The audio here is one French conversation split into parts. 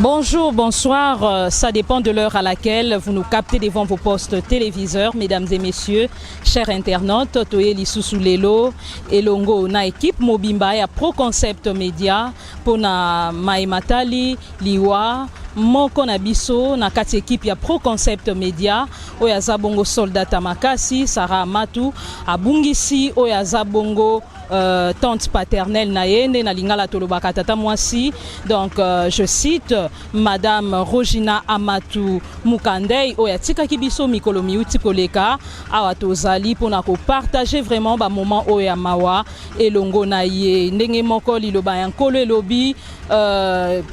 Bonjour, bonsoir, ça dépend de l'heure à laquelle vous nous captez devant vos postes téléviseurs, mesdames et messieurs, chers internautes, Toye Lisusu Lelo, Elongo, na équipe Mobimba ya Pro Concept Media, pona Maimatali, Liwa, Moko na biso na kati équipe ya Pro Concept Media oya zabongo soldat makasi Sarah Amatou abungisi oya zabongo tante paternelle na yende na lingala tolobaka tata mwasi. Donc je cite madame Rogina Amatou Mukandei oya tika kibiso mikolo miuti koleka awa tozali pona ko partager vraiment ba moment oya mawa elongo na ye ndenge moko liloba yankolo elobi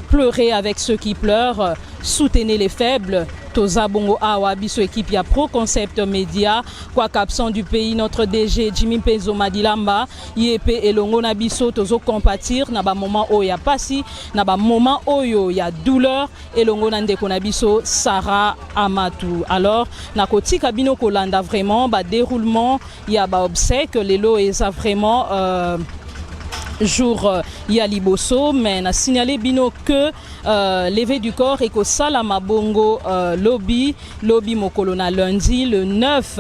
pleurer avec ceux qui pleurent, soutenez les faibles. Toza bongo awa biso équipe ya Pro Concept Media quoi qu'absent du pays notre DG Jimmy Penzo Madilamba yepe elongo na biso tozo compatir na ba moment oyo ya pasi na ba moment oyo ya douleur elongo na ndeko na biso Sarah Amatou. Alors na kotika bino kolanda vraiment ba déroulement ya ba obsèque lelo eza vraiment jour Yaliboso, mais na signalé bino que levé du corps et que Salama Bongo lobby Mokolona lundi le 9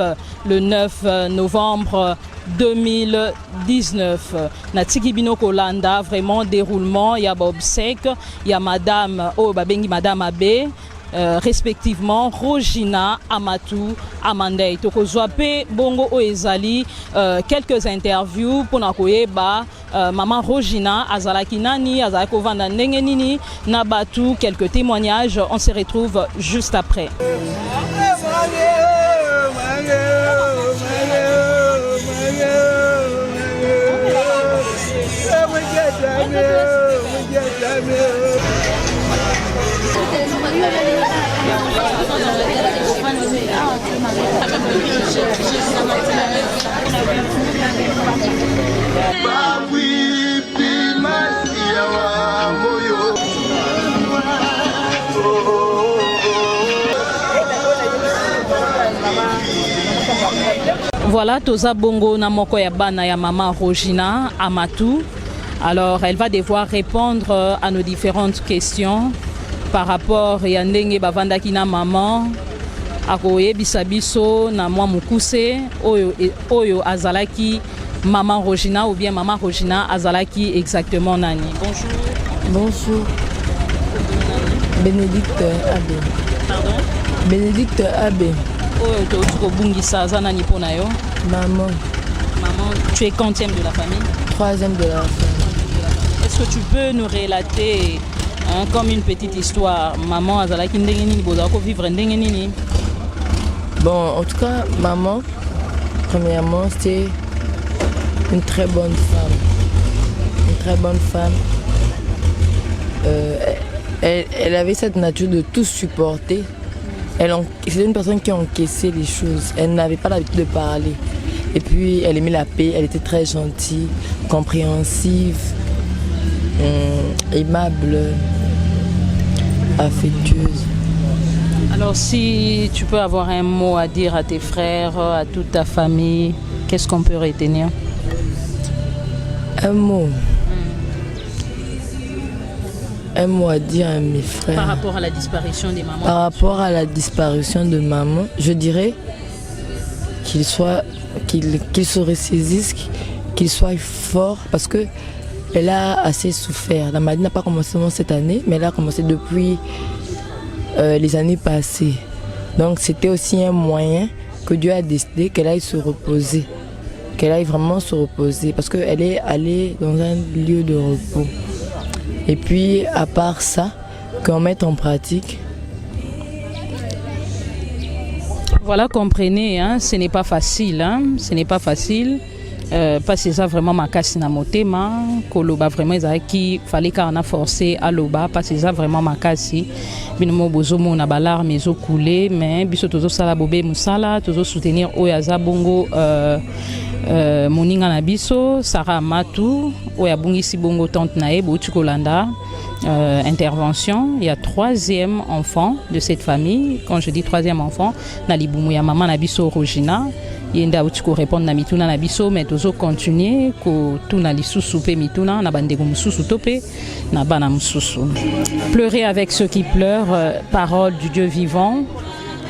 novembre 2019. Na tiki bino kolanda vraiment déroulement ya obsèque ya madame babengi madame Abe. Respectivement Rogina Amatou Amandei tokozwape bongo oezali quelques interviews pour na koyeba maman Rogina azalaki nani azalaki kovanda ndenge nini na batu quelques témoignages. On se retrouve juste après. Voilà, toza bongo na moko ya bana ya maman Rogina Amatou. Alors, elle va devoir répondre à nos différentes questions par rapport à ndenge bavandaki na maman akoye bisabiso na mwa mukuse oyo azalaki maman Rogina ou bien maman Rogina azalaki exactement nani. Bonjour. Bonjour. Bénédicte Abe. Pardon? Bénédicte Abe. Oyo to bungisa zana ni pona yo. Maman. Maman, tu es quantième de la famille? Troisième de la famille. Est-ce que tu peux nous relater comme une petite histoire? Maman azalaki ndenge nini bozako vivre ndenge nini? Bon, en tout cas, maman, premièrement, c'était une très bonne femme. Une très bonne femme. Elle avait cette nature de tout supporter. C'était une personne qui encaissait les choses. Elle n'avait pas l'habitude de parler. Et puis, elle aimait la paix. Elle était très gentille, compréhensive, aimable, affectueuse. Alors, si tu peux avoir un mot à dire à tes frères, à toute ta famille, qu'est-ce qu'on peut retenir? Un mot. Un mot à dire à mes frères. Par rapport à la disparition des mamans. Par rapport à la disparition de maman, je dirais qu'ils se ressaisissent, qu'ils soient forts parce que elle a assez souffert. La maladie n'a pas commencé cette année, mais elle a commencé depuis les années passées. Donc c'était aussi un moyen que Dieu a décidé qu'elle aille se reposer. Qu'elle aille vraiment se reposer parce qu'elle est allée dans un lieu de repos. Et puis à part ça, qu'on mette en pratique. Voilà, comprenez, hein, ce n'est pas facile. Hein, ce n'est pas facile. Parce que ça vraiment makasi na motema koloba vraiment ezaki fallait qu'on a forcé à loba parce que ça vraiment makasi binomo bozomo na balarme ezo couler mais biso tozo sala bobé musala tozo soutenir oyaza bongo moninga na biso Sarah Amatou oya bungisi bongo tante nae bouti kolanda intervention. Il y a troisième enfant de cette famille. Quand je dis troisième enfant, na libumu ya maman na biso Rogina yenda uti ko répondre na mituna na biso mais tozo continuer ko tuna lisusu pe mituna na bandeko mususu tope na bana mususu. Pleurer avec ceux qui pleurent, parole du Dieu vivant.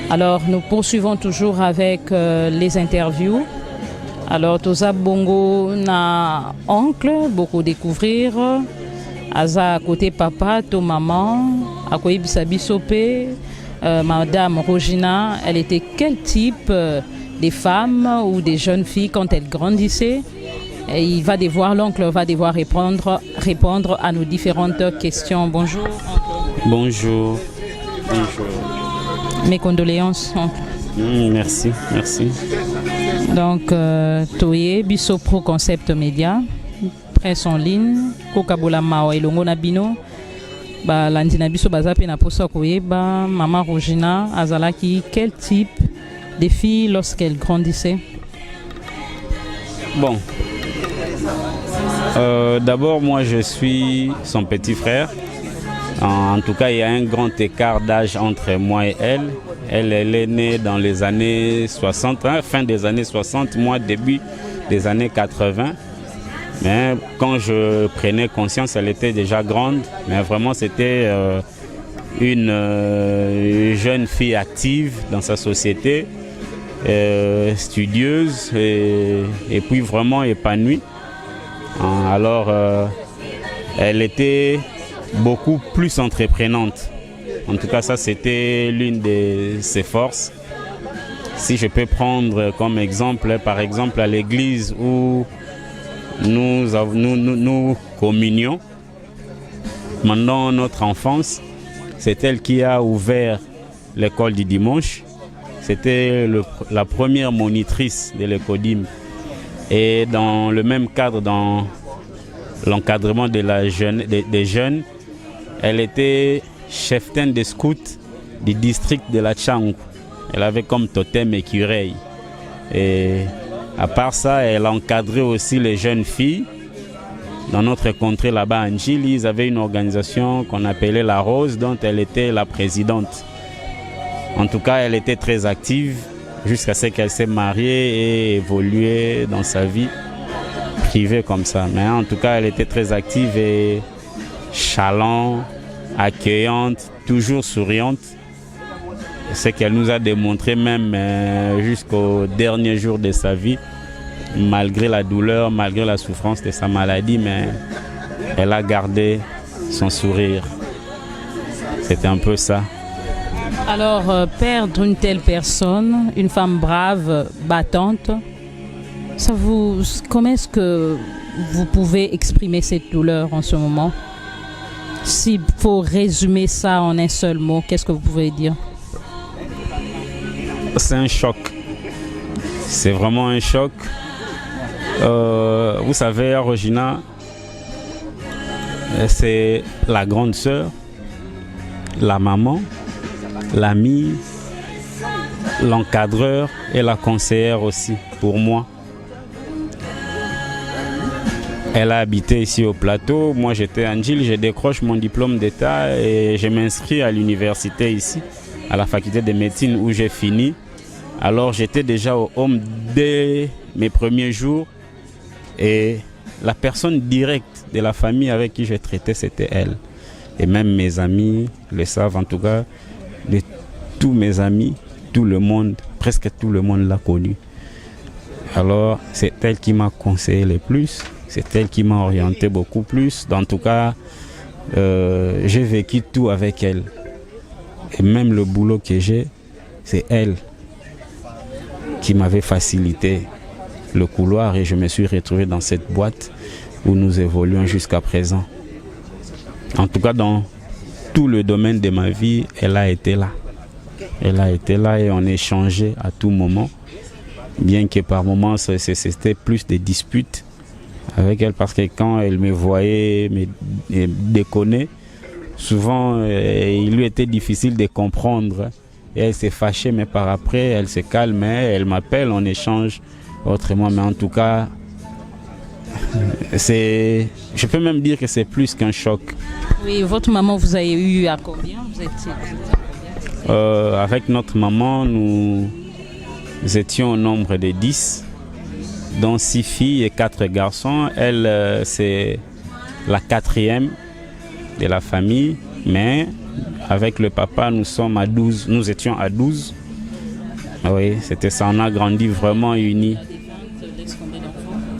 Alors nous poursuivons toujours avec les interviews. Alors toza bongo na oncle beaucoup découvrir aza à côté papa to maman à côté biso pe madame Rogina, elle était quel type des femmes ou des jeunes filles quand elle grandissait? Et l'oncle va devoir répondre à nos différentes questions. Bonjour. Bonjour. Bonjour. Mes condoléances. Merci, merci. Donc, Toye, Bisso Pro Concept Média, presse en ligne, Kokabola Mao et Longo Nabino, Landina Bisso Bazape na Posa Koyeba, Maman Rogina, Azalaki, quel type de filles lorsqu'elle grandissait? Bon. D'abord, moi, je suis son petit frère. En tout cas, il y a un grand écart d'âge entre moi et elle. Elle est née dans les années 60, fin des années 60, moi début des années 80. Mais quand je prenais conscience, elle était déjà grande. Mais vraiment, c'était une jeune fille active dans sa société, studieuse et puis vraiment épanouie. Alors, elle était beaucoup plus entreprenante. En tout cas, ça, c'était l'une de ses forces. Si je peux prendre comme exemple, par exemple, à l'église où nous communions, pendant notre enfance, c'est elle qui a ouvert l'école du dimanche. C'était la première monitrice de l'écodim. Et dans le même cadre, dans l'encadrement des jeunes, elle était cheftaine des scouts du district de la Tchangou. Elle avait comme totem écureuil. Et à part ça, elle encadrait aussi les jeunes filles. Dans notre contrée là-bas, en Gilles, ils avaient une organisation qu'on appelait La Rose, dont elle était la présidente. En tout cas, elle était très active jusqu'à ce qu'elle s'est mariée et évolué dans sa vie privée comme ça. Mais en tout cas, elle était très active et chalante, accueillante, toujours souriante. C'est qu'elle nous a démontré même jusqu'au dernier jour de sa vie, malgré la douleur, malgré la souffrance de sa maladie, mais elle a gardé son sourire. C'était un peu ça. Alors, perdre une telle personne, une femme brave, battante, comment est-ce que vous pouvez exprimer cette douleur en ce moment? S'il faut résumer ça en un seul mot, qu'est-ce que vous pouvez dire? C'est un choc. C'est vraiment un choc. Vous savez, Rogina, c'est la grande sœur, la maman, l'amie, l'encadreur et la conseillère aussi, pour moi. Elle a habité ici au plateau. Moi, j'étais à Gilles, je décroche mon diplôme d'État et je m'inscris à l'université ici, à la faculté de médecine où j'ai fini. Alors, j'étais déjà au home dès mes premiers jours et la personne directe de la famille avec qui je traitais, c'était elle. Et même mes amis le savent, en tout cas, tous mes amis, tout le monde, presque tout le monde l'a connue. Alors, c'est elle qui m'a conseillé le plus. C'est elle qui m'a orienté beaucoup plus. En tout cas, j'ai vécu tout avec elle. Et même le boulot que j'ai, c'est elle qui m'avait facilité le couloir et je me suis retrouvé dans cette boîte où nous évoluons jusqu'à présent. En tout cas, dans tout le domaine de ma vie, elle a été là. Elle a été là et on échangeait à tout moment. Bien que par moments, c'était plus des disputes avec elle parce que quand elle me voyait me déconner, souvent il lui était difficile de comprendre. Et elle s'est fâchée, mais par après, elle se calme, elle m'appelle, on échange autrement. Mais en tout cas, je peux même dire que c'est plus qu'un choc. Oui, votre maman, vous avez eu à combien? Avec notre maman, Nous étions au nombre de 10, dont 6 filles et 4 garçons. Elle, c'est la 4e de la famille, mais avec le papa, nous sommes à 12. Nous étions à 12. Oui, c'était ça. On a grandi vraiment unis.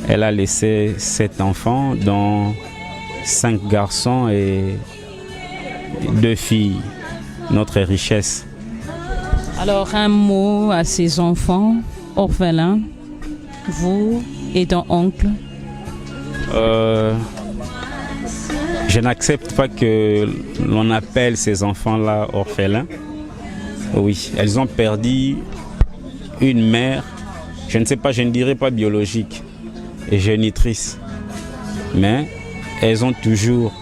Elle a laissé 7 enfants, dont 5 garçons et 2 filles. Notre richesse. Alors, un mot à ces enfants orphelins, vous et ton oncle. Je n'accepte pas que l'on appelle ces enfants-là orphelins. Oui, elles ont perdu une mère, je ne sais pas, je ne dirais pas biologique et génitrice, mais ils ont toujours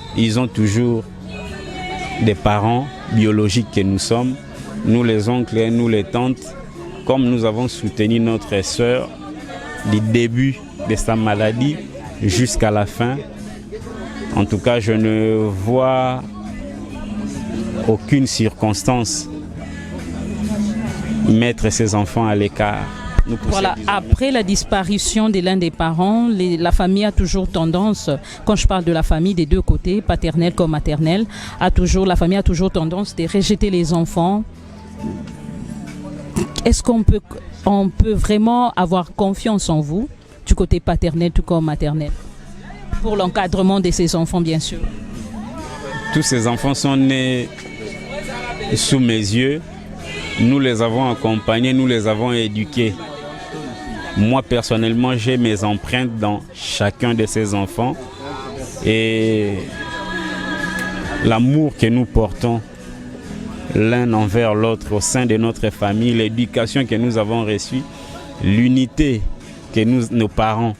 des parents biologiques que nous sommes, nous les oncles et nous les tantes, comme nous avons soutenu notre sœur du début de sa maladie jusqu'à la fin. En tout cas, je ne vois aucune circonstance mettre ses enfants à l'écart. Voilà, après la disparition de l'un des parents, la famille a toujours tendance, quand je parle de la famille des deux côtés, paternelle comme maternelle, la famille a toujours tendance de rejeter les enfants. Est-ce qu'on peut vraiment avoir confiance en vous, du côté paternel tout comme maternel, pour l'encadrement de ces enfants, bien sûr? Tous ces enfants sont nés sous mes yeux. Nous les avons accompagnés, nous les avons éduqués. Moi, personnellement, j'ai mes empreintes dans chacun de ces enfants. Et l'amour que nous portons l'un envers l'autre au sein de notre famille, l'éducation que nous avons reçue, l'unité que nos parents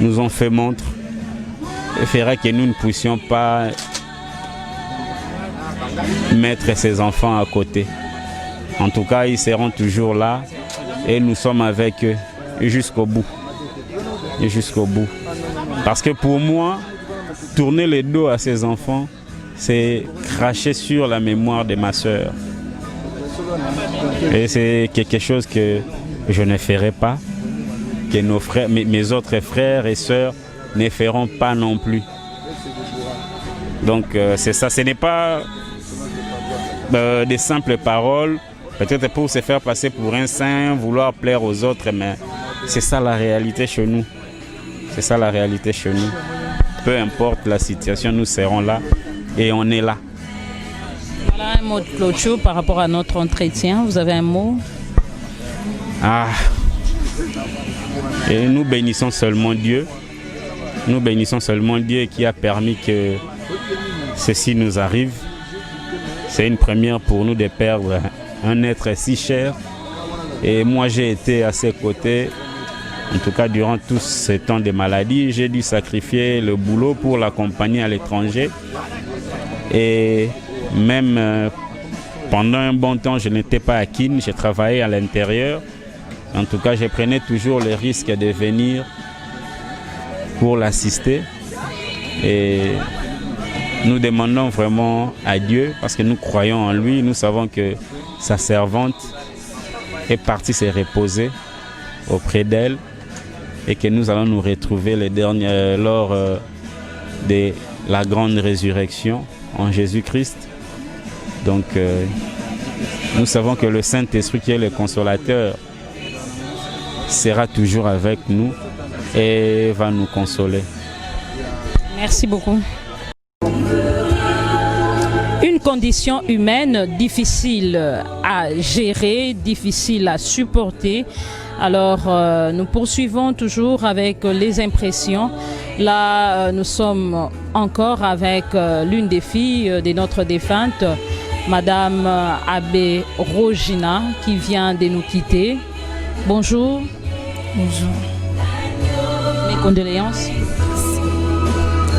nous ont fait montre, fera que nous ne puissions pas mettre ces enfants à côté. En tout cas, ils seront toujours là et nous sommes avec eux jusqu'au bout. Et jusqu'au bout. Parce que pour moi, tourner le dos à ces enfants, c'est cracher sur la mémoire de ma sœur. Et c'est quelque chose que je ne ferai pas, que nos frères, mes autres frères et sœurs ne feront pas non plus. Donc c'est ça, ce n'est pas des simples paroles, peut-être pour se faire passer pour un saint, vouloir plaire aux autres, mais c'est ça la réalité chez nous. C'est ça la réalité chez nous. Peu importe la situation, nous serons là et on est là. Voilà un mot de clôture par rapport à notre entretien. Vous avez un mot? Et nous bénissons seulement Dieu. Nous bénissons seulement Dieu qui a permis que ceci nous arrive. C'est une première pour nous de perdre un être si cher. Et moi, j'ai été à ses côtés. En tout cas, durant tous ces temps de maladie, j'ai dû sacrifier le boulot pour l'accompagner à l'étranger. Et même pendant un bon temps, je n'étais pas à Kin, j'ai travaillé à l'intérieur. En tout cas, je prenais toujours le risque de venir pour l'assister. Et nous demandons vraiment à Dieu, parce que nous croyons en lui, nous savons que sa servante est partie se reposer auprès d'elle et que nous allons nous retrouver lors de la grande résurrection en Jésus-Christ. Donc, nous savons que le Saint-Esprit, qui est le consolateur, sera toujours avec nous et va nous consoler. Merci beaucoup. Une condition humaine difficile à gérer, difficile à supporter. Alors, nous poursuivons toujours avec les impressions. Là, nous sommes encore avec l'une des filles de notre défunte, Madame Abbé Rogina, qui vient de nous quitter. Bonjour. Bonjour. Mes condoléances.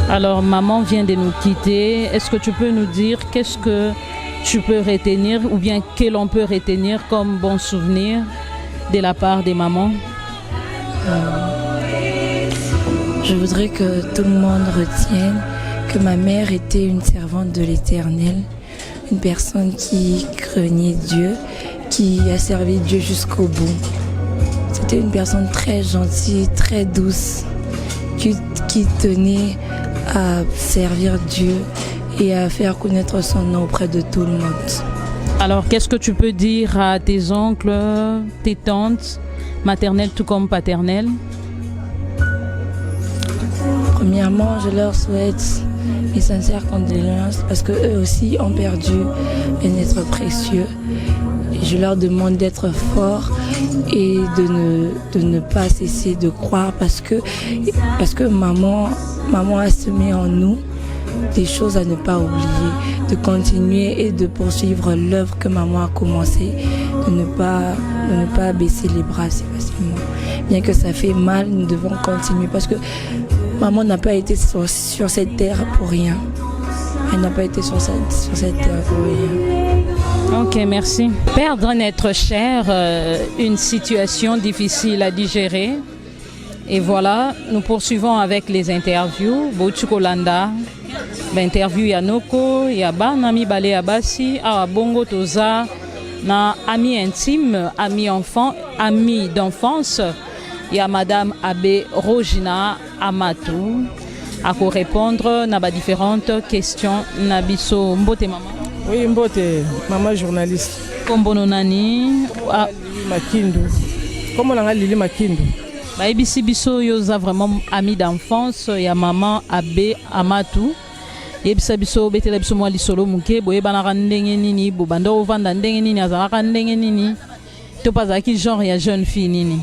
Alors, maman vient de nous quitter. Est-ce que tu peux nous dire qu'est-ce que tu peux retenir ou bien que l'on peut retenir comme bon souvenir de la part des mamans? Je voudrais que tout le monde retienne que ma mère était une servante de l'Éternel, une personne qui craignait Dieu, qui a servi Dieu jusqu'au bout. C'était une personne très gentille, très douce, qui tenait à servir Dieu et à faire connaître son nom auprès de tout le monde. Alors, qu'est-ce que tu peux dire à tes oncles, tes tantes, maternelles tout comme paternelles? Premièrement, je leur souhaite mes sincères condoléances parce qu'eux aussi ont perdu un être précieux. Et je leur demande d'être forts et de ne pas cesser de croire parce que maman a semé en nous des choses à ne pas oublier, de continuer et de poursuivre l'œuvre que maman a commencée, de ne pas baisser les bras si facilement. Bien que ça fait mal, nous devons continuer parce que maman n'a pas été sur cette terre pour rien. Elle n'a pas été sur cette terre pour rien. Ok, merci. Perdre un être cher, une situation difficile à digérer. Et voilà, nous poursuivons avec les interviews. Bochukolanda, interview Yanoko, Yabana Mibale Abasi, Bongo Toza, na ami intime, ami enfant, ami d'enfance. Il y a Madame Abbé Rogina Amatou à répondre à différentes questions. Nabiso Mbote maman. Oui, Mbote, maman journaliste. Kombono nani Makindu. Comment on a Lili Makindu? Ici biso yoza vraiment ami d'enfance. Il y a maman Abbé Amatou. Yebisa biso betela biso mwa lisolo muke boye banaka ndenge nini bo banda ovanda ndenge nini azalaka ndenge nini to pazaki genre ya jeune fille nini.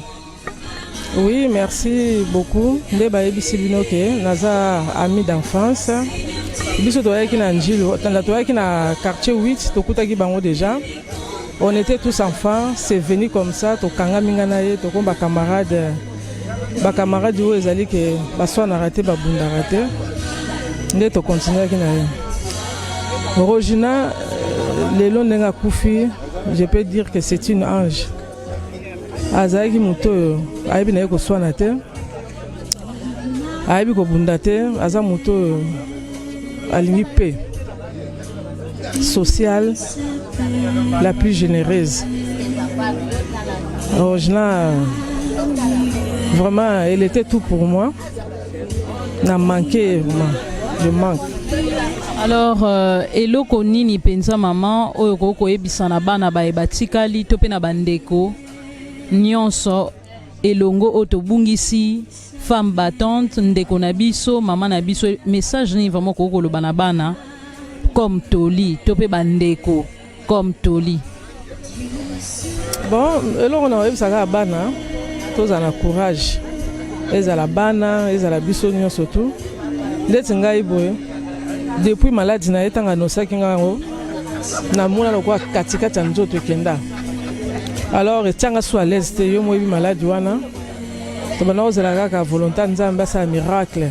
Oui, merci beaucoup. Ndeba yebisi bino ke naza ami d'enfance. Biso toyaki na Njilo, toyaki na quartier 8, tokutaki bango déjà. On était tous enfants, c'est venu comme ça, tokanga mingana ye, tokomba camarade. Ba camarade yo ezali ke baswa na raté ba bunda raté. Nde to continuer ki na ye. Rogina lelo ndenga kufi, je peux dire que c'est une ange. Azaki moto aibi na ye ko swana te. Aibi ko bunda te, aza moto alingi pe. Sociale, la plus généreuse. Rogina, vraiment, elle était tout pour moi. N'a manqué, je manque. Alors, eloko nini penza maman oyo koko ebisana bana ba ebatikali to pe na bandeko nyonso elongo otobungisi femme battante ndeko na biso mama na biso message ni vraiment koko lo bana bana comme toli to pe bandeko comme toli. Bon, eloko na ebisaka bana tozana courage. Ezala bana, ezala biso nyonso tout. Ndeti ngai boye depuis maladie na etanga nosaki ngango na mona lokwa katikati ya nzoto ekenda. Alors etianga so à l'aise te yo moyebi maladie wana tobanda kozela kaka volonté nzambe asala miracle.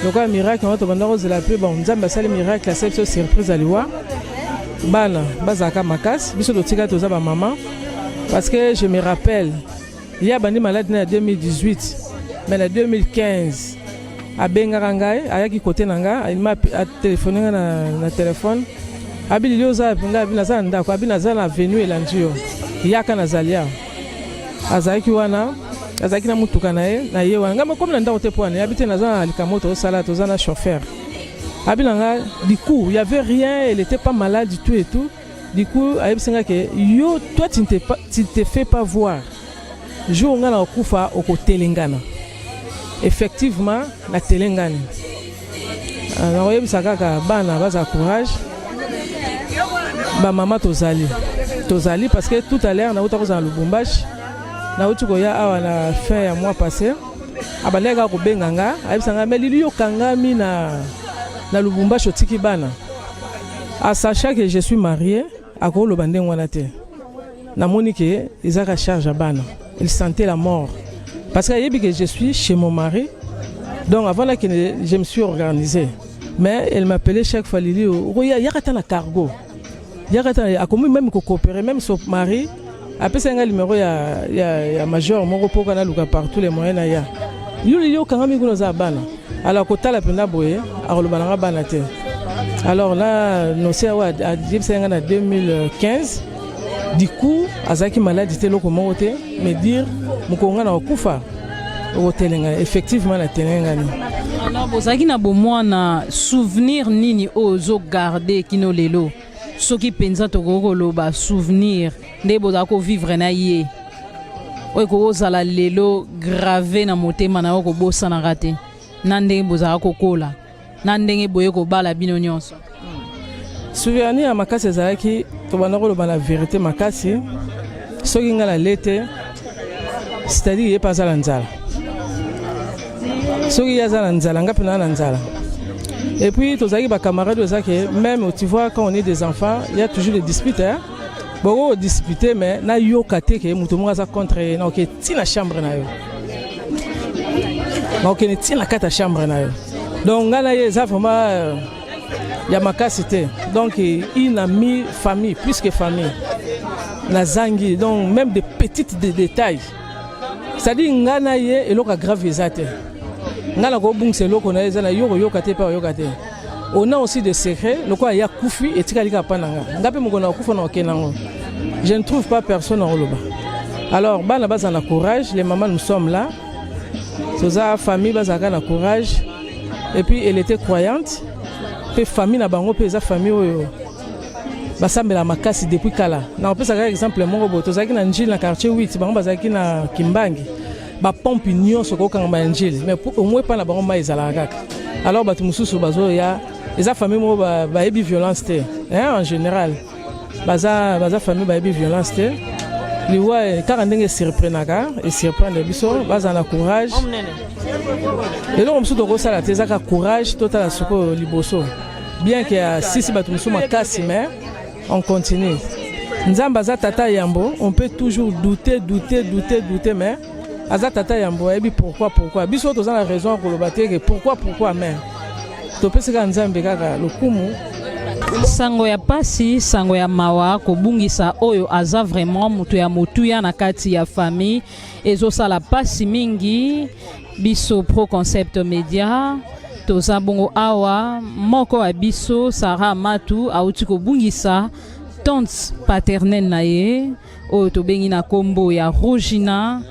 Lokwa miracle wana tobanda kozela pe bon nzambe asali miracle asali biso surprise aliwa bana bazalaka makasi biso totika toza ba maman parce que je me rappelle il y a bandi maladie en 2018 mais en 2015 abengaka ngai ayaki côté na nga il téléphoné na téléphone abili lioza pinga abina za ndako abina za na avenue elandio yaka na zalia azaki wana azaki na mutuka na ye wana ngama comme na ndako te poane abite na za likamoto sala to za na chauffeur abina nga du coup il y avait rien, elle était pas malade du tout et tout. Du coup ayebisenga ke yo toi tu te fais pas voir jour nga na kufa okotelengana. Effectivement, la Télengane. Alors, il y a un courage. Maman Tozali. Tozali, parce que tout à l'heure, nous avons dans le Lubumbashi. Nous avons fait un mois passé. Nous avons fait un mois passé. Na Lubumbashi otiki bana. À sachant que je suis marié, à cause le bandé wanate. Na monique, ils ont charge à bana. Ils sentaient la mort. Parce que je suis chez mon mari, donc avant là, je me suis organisé. Mais elle m'appelait chaque fois, Lili, il y a un cargo. Il y a même coopérer, même son mari. Après, c'est un numéro, il y a major, mon repos, par tous les moyens. Il y a un bana. Alors, quand la peine boye, alors là, nous sommes en 2015. du coup azaki maladie te loko moko te mais dire mokonga na kufa otelenga effectivement na telengani. Alors bozaki na bomwana souvenir nini ozo garder kino lelo soki penza tokolo ba souvenir nde bozako vivre na ye oyo kozala lelo gravé na motema na yo kobosa na rate na ndenge bozala kokola na ndenge boye kobala bino nyonso. Souvenir ya makasi ezalaki tobanda koloba na vérité makasi soki nga na lete c'est-à-dire ye pas la nzala soki yaza na nzala nga pena na nzala. Et puis tozalaki ba camarades ozaki même tu vois quand on est des enfants il y a toujours des disputes hein. Bon disputer mais na yo kate ke mutu mo za contre na ok ti na chambre na yo. Na ok ni ti na kata chambre na yo. Donc nga na ye za vraiment ya makasi te. Donc il a mis famille plus que famille. La zangi donc même des petites détails. C'est-à-dire nga na ye eloko grave ezate. Nga na ko bungse loko na ezana yo yo kate pa yo kate. On a aussi des secrets, le quoi il y a Koufi et Tikalika Pananga. Je ne trouve pas personne en Oloba. Alors, bah, là-bas, on a courage, les mamans, nous sommes là. Sa famille, bah, on a courage. Et puis, elle était croyante. Puis, famille, na bango, puis, sa famille, bah, ça me la makasi depuis Kala. On peut savoir exemple, mon robot, tu sais qu'il y a un gil dans le quartier 8, bah, on va qu'il y a Kimbangi. Bah, pompe union, ce qu'on a un gil. Mais pour au moins, pas la bango, ils allaient à alors, bah, tu me soucies, bah, il y a. Les familles ont eu violence en général. Les familles ont eu violence. Les gens qui se surprennent, ils ont courage. Et là, on a courage total bien qu'il y a 6 casse, mais on continue. On peut toujours douter, mais pourquoi Biso a la raison pour le battre, pourquoi mais sango ya pasi sango ya mawa kobungisa oyo aza vraiment mutu ya motuya na kati ya famille ezosala pasi mingi biso Pro Concept Media toza bongo awa moko ya biso Sarah Matu auti kobungisa tante paternelle na ye oyo tobengi na kombo ya Rogina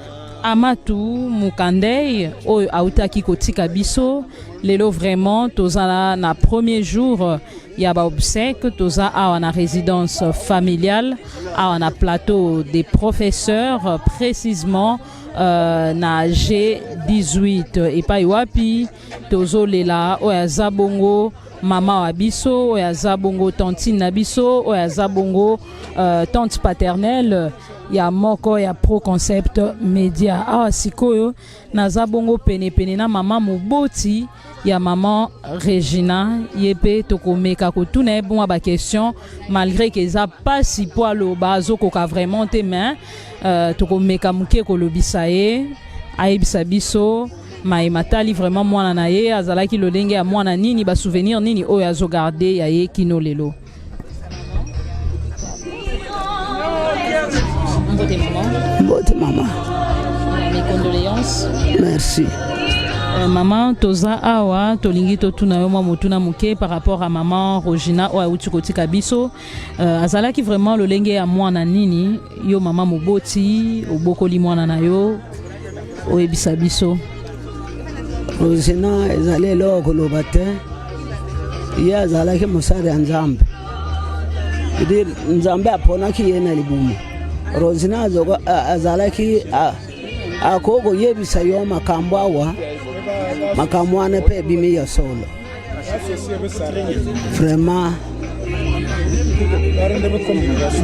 Amatu Mukandei oyo autaki kotika biso lelo vraiment toza na premier jour ya ba obsèque toza awa na résidence familiale awa na plateau des professeurs précisément na G18 et pa wapi tozo lela oya zabongo mama wa biso oya zabongo tantine na biso oya zabongo tante paternelle ya moko ya Pro Concept Media awa sikoyo na zabongo pene na mama moboti ya maman Regina yepe tokomeka kotuna bon ba question malgré que ça pas si poilo bazo koka vraiment te main tokomeka muke kolobisa ye ayebisa biso mai matali vraiment mwana na ye azalaki lolenge ya mwana nini ba souvenir nini oyo azo garder ya ye kino lelo. Mbote maman. Mes condoléances. Merci. Maman toza awa tolingi totuna yo mwa motuna muke par rapport à maman Rogina oyo auti kotika biso azalaki vraiment lolenge ya mwana nini yo maman moboti obokoli mwana na yo oyebisa biso. Rogina ezali eloko loba te ye azalaki mosali ya Nzambe idi Nzambe aponaki ye na libumu. Rogina azalaki akoko yebisa yo makambo awa makambo wana pe bimi ya solo vraiment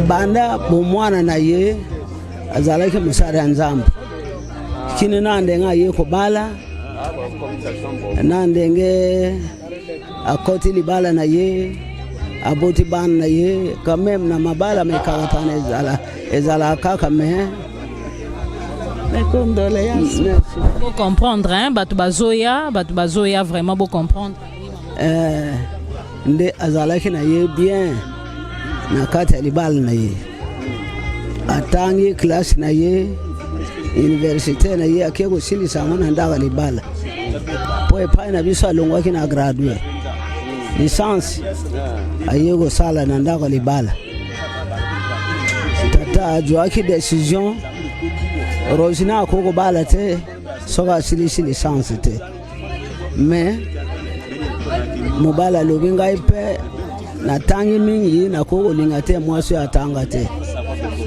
banda bomwana na ye azalaki musari ya Nzambe kini nande nga ye ko bala nandenge akoti libala na ye aboti ban na ye quand même na mabala mekawatana ezala kaka me Faut comprendre, hein, batu bazoya vraiment beau comprendre. Nde azalaki na ye bien na kati libal na ye. Atangi classe na ye université na ye akeko sili samana ndaga libala. Po epai na biso alongwaki na graduate. Licence ayego sala na ndaga libala. ta joaki décision Rosina ko bala te soga silisi licence te mais mobala lobi ngai pe na tangi mingi na ko linga te mwasi atanga te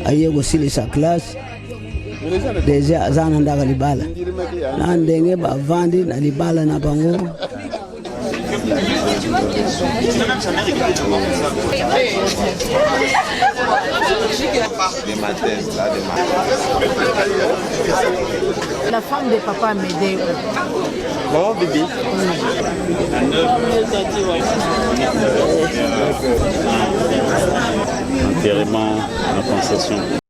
aye go silisa classe déjà azana ndaga libala na ndenge bavandi na libala na bango. La femme de papa a m'aidé. Bon, bébé. Enterrement, la concession.